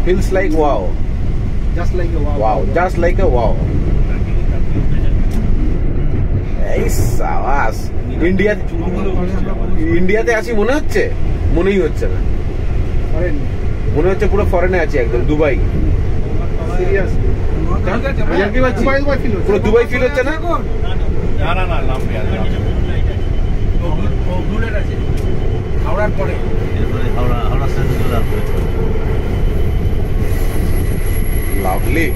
feels like wow. Just like a wow. Wow, just like a wow. এই সাবাস। ইন্ডিয়াতে আছি মনে হচ্ছে? মনেই হচ্ছে না, মনে হচ্ছে পুরো ফরেনে আছি, একদম দুবাই। পুরো দুবাই ফিল হচ্ছে না? হাওড়ার পরে হাওড়া স্টেশন চলে আসবে। লাভলি।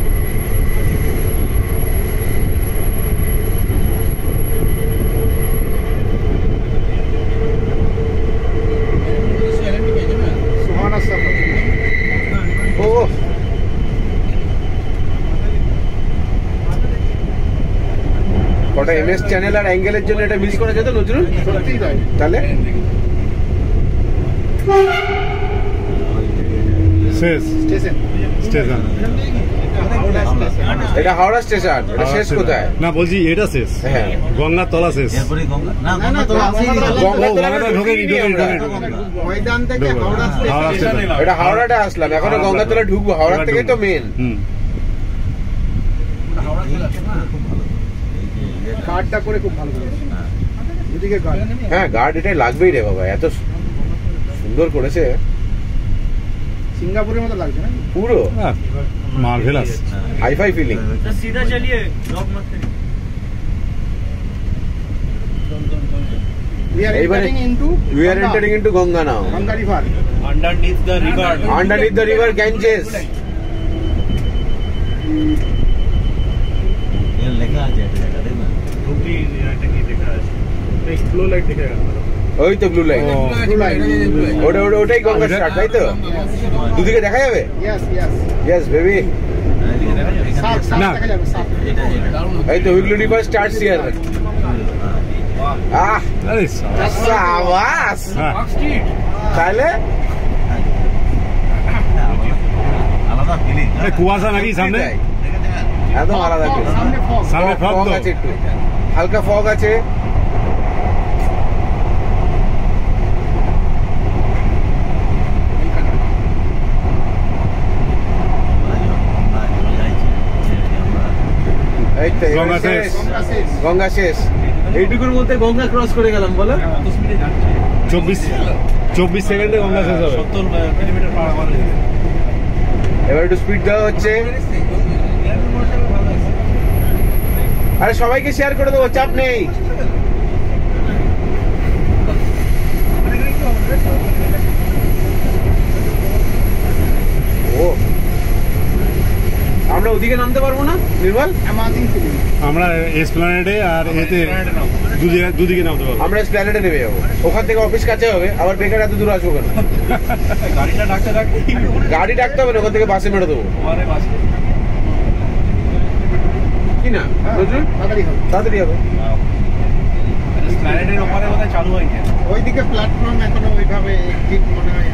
কটা এমএস চ্যানেল আর অ্যাঙ্গেলের জন্য এটা মিস করা যেত নজরুল? সত্যিই তাই। তাহলে এটা হাওড়া স্টেশন, এটা শেষ কোথায়? না বলছি এটা শেষ, হ্যাঁ গঙ্গার তলা শেষ। এটা হাওড়াটা আসলাম, এখনো গঙ্গাতলা ঢুকবো, হাওড়া থেকে তো মেন। গার্ডটা করে খুব ভালো করেছে। এদিকে গার্ড, হ্যাঁ গার্ড এটাই লাগবেই রে বাবা, এত সুন্দর করেছে। সিঙ্গাপুরের মতো লাগছে না পুরো? Marvellous, hi fi feeling. सीधा चलिए, ब्लॉक मत करिए। We are entering into Ganga now. Ganga river. Underneath the river. Underneath the river Ganges. ये लिखा है देखा देखना। रूपी এটা কি লেখা আছে? एक ब्लू लाइट दिखेगा। ওই তো ব্লু লাইট, ওটাই গঙ্গা স্টার্ট, তাই তো? দুদিকে দেখা যাবে? Yes baby. না এই তো উইগলি রিভার স্টার্টস হিয়ার। আহ আরে সাবাস। তাহলে আলাদা ফিলিং। কুয়াশা নাকি সামনে? একদম আলাদা ফিলিং। সামনে ফগ আছে, একটু হালকা ফগ আছে। গঙ্গা শেষ, এইটুকুর মধ্যে গঙ্গা ক্রস করে গেলাম বলো। 24 সেকেন্ডে গঙ্গা শেষ হবে। 70 কিলোমিটার পার আওয়ার। এবার একটু স্পিড দেওয়া হচ্ছে। আরে সবাইকে শেয়ার করে দেবো, চাপ নেই। ও আমরা ওদিকে নামতে পারবো না নির্মল? আমরা এসপ্ল্যানেডে আর এতে দুদিকে নামতে পারবো। আমরা এসপ্ল্যানেডে নেমে যাবো, ওখান থেকে অফিস কাছে হবে, আবার বেকার এত দূর আসবো কেন? গাড়ি ডাকতে হবে না, ওখান থেকে বাসে মেরে দেবো। কি না তাড়াতাড়ি হবে। এসপ্ল্যানেডের ওপরে বোধহয় চালু হয়নি, ওইদিকে প্ল্যাটফর্ম এখনো ওইভাবে ঠিক মনে হয়।